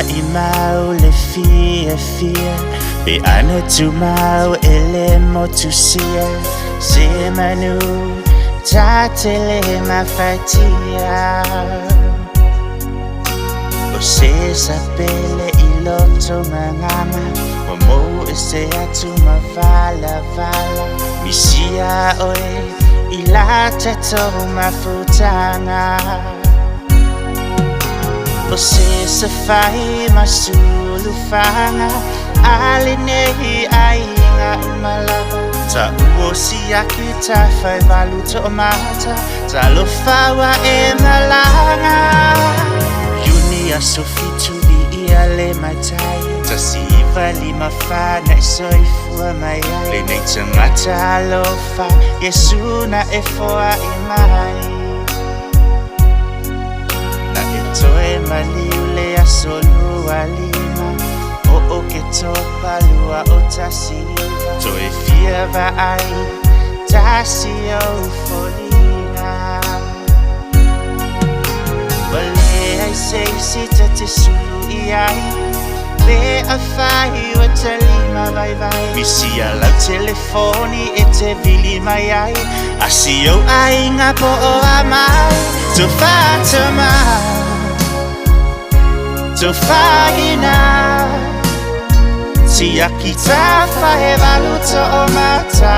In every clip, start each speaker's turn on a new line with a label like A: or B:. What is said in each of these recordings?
A: i mau le fia pe ana tu mau ele mo tu sia se manu ta tele ma fatia o se sapele i loto mangama o mo se atu ma vala misia oe i la teto ma futanga o se fai masulu fanga alinehi ainga umalava ta uosi akita fai valuto mata ta lo fawa e malanga yunia sofitu i ale matai ta siva lima fana soifua mai le nei tangata alofa yesuna e foa i mai toe maliule a solu alima o ke topa lua o tasiva toe fiava ai tasi o folina wale ai sei sita te sulu i ai le a fai o te lima vai misia lau telefoni e te vili mai ai asio ai nga po o amai to fatama to fagina si akita fae valuto o mata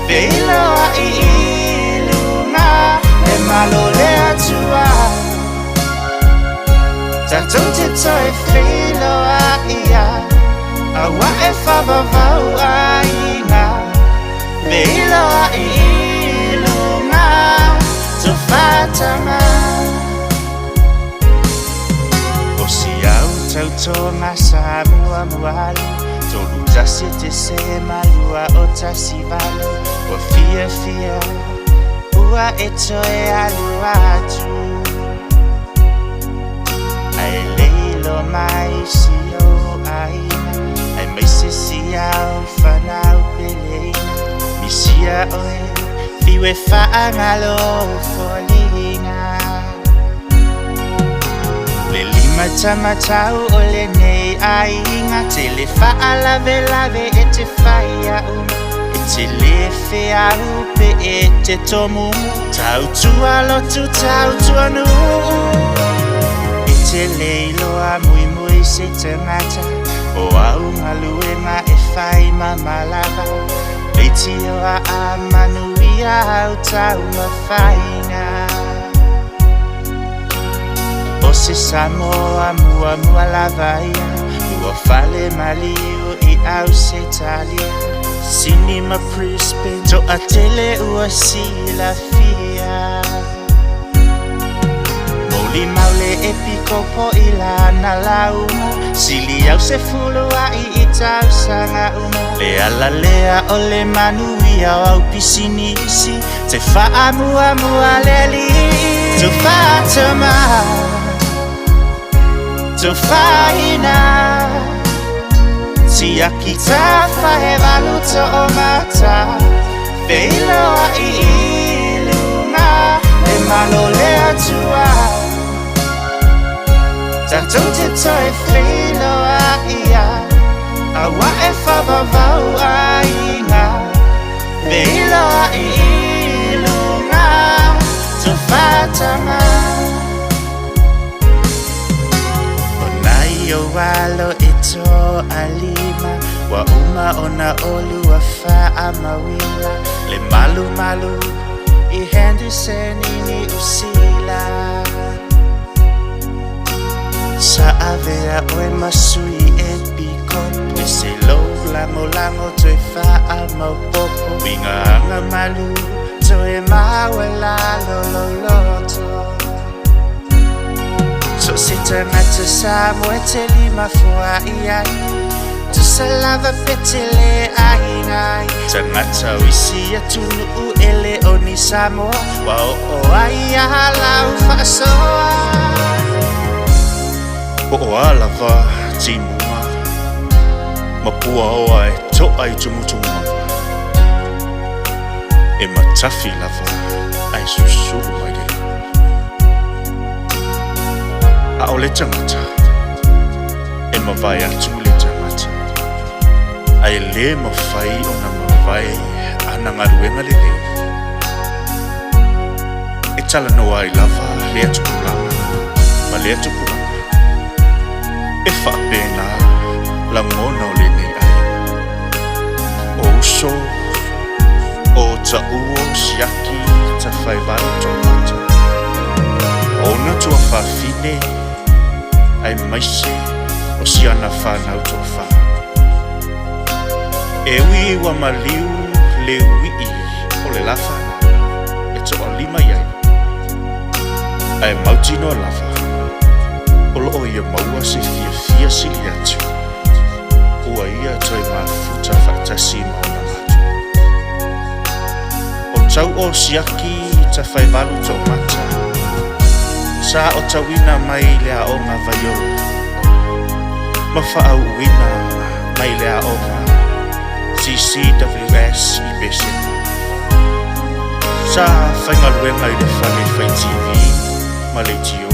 A: velo a iluna e malole atua tatonte to e felo a ia awa e fava vau a ina velo a iluna to fatama tautonga sa mualu tolu tasi te se malua o tasi valo o fia ua eto e alua atu ai leilo mai si o aina ai mai se si au fanau peleina misia oe fiwe faangalo folina Matau ole nei ainga te le faala velave e te faia e te le fea upe e te tomu tau tua lotu tau tua nu e te leiloa mui se te ngata o au maluenga e fai mamalava e ti o a manuia au tau mafaina o se Samoa mua lavaia ua fale maliu i au se talia Cinema Brisbane to a tele ua sila fia Moli maule e piko po i lana lauma sili au se fulu a i tau sanga uma le ala lea o le manuia au pisinisi te faa mua leli to fatama to faina si akita fae valuto o mata velo a iluna e malole atua tatonte to e felo a ia awa e fava vau a inga velo a iluna to fatama Yo walo ito alima wa uma ona olu wa faa mawila le malu i Henderson ini usila sa avea oe masui e piko e se lo lango to e faa mapopo winga anga malu to e mawela loloto So se tangata sa moete lima fua iai Tu salava petele aingai Tangata wisi atunu u ele oni Samoa Wa o ai ahalau whaasoa O alava timua Mapua oa e to ai tumutunga E matafi lava ai susuru mai A o le tangata mawai atu le tangata. Ai le mawhai o na mawai ana ngaruenga le leo. E tala no ai lava le atu kulanga, ma le atu kulanga. E whapena la ngona o le nei ai. O uso, o ta uo siaki ta whaiwaro tō mata. O na tua whawhine, ai maise o siana whanau tō wha. E ui wa maliu le ui o le lawhana, e toa lima iai. Ai mautino lava, o loo ia maua se fia sili atu. Ua ia toi mafuta whaktasi mauna matu. O tau o siaki ta whaiwalu tō mata. Sa o tawina mai lea o ngā vaiolo. Ma whaau uina mai lea o ngā CCWS i besen. Sa whaingaluenga i le whale whai TV ma le tio.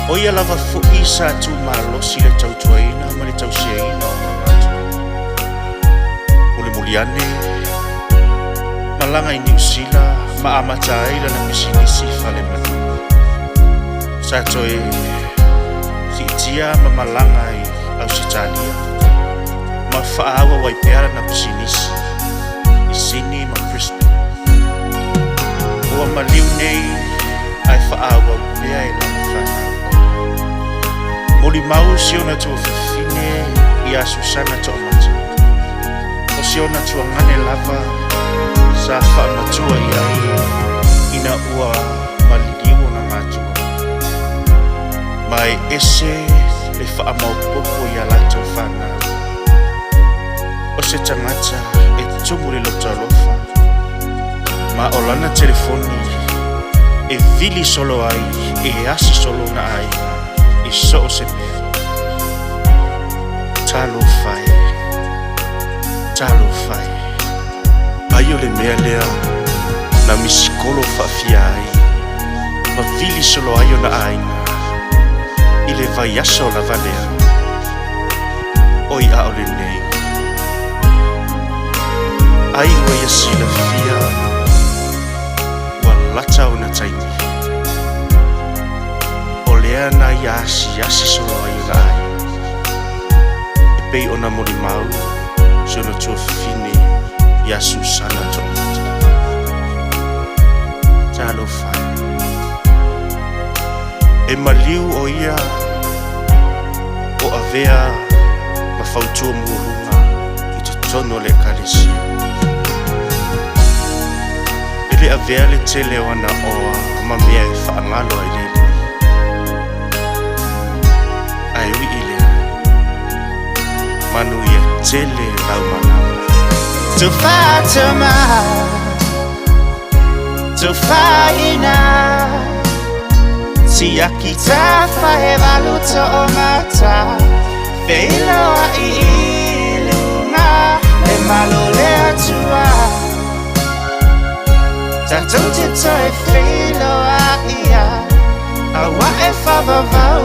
A: O ia lava fuki sa tu malosi le tautuaina ma le tausiaina o ngā matu. Muli muliane, malanga i New Zealand ma amata aila na misinisi whale manu. Sa toe ki tia ma malanga i Ausitalia. Ma whaawa wai peara na pisinisi i Sydney ma Brisbane. Ua maliu nei ai whaawa pea i lana whanau. Moli mau siona tua whiwhine i a Susana tō mata. O siona tua ngane lava sa whaamatua i ai ina ua maliliu na ngatua. Mai ese le whaamaupopo i a lato whanau. O se tangata e tumu le lotalofa. Ma o lana telefoni e vili solo ai, e asi solo na ai, e so o se mea. Talo fai. Aio le mea lea, na misikolo whawhia ai. Ma vili solo aio na aina, i le vai aso la valea. Oi a ole nei. Ai ua ia sila fia, wa lata o na taimi. O lea na ia asi solo aio na ai. E pei o na mori mau, so na tua fine, ia Susana tō mata. Talo fai. E maliu o ia, o avea, ma fautua muolunga, i te tono le kalesia. E le avea le tele o ana oa, ma mea e whaangalo ai lele. Ai ui i lea, manu ia tele lau manama.
B: Tu Fatima, tu Faina, tia kita whaewalu tō mata. Wheiloa i ilunga, le malo le atua. Tatou te toi wheiloa ia, awa e whawawau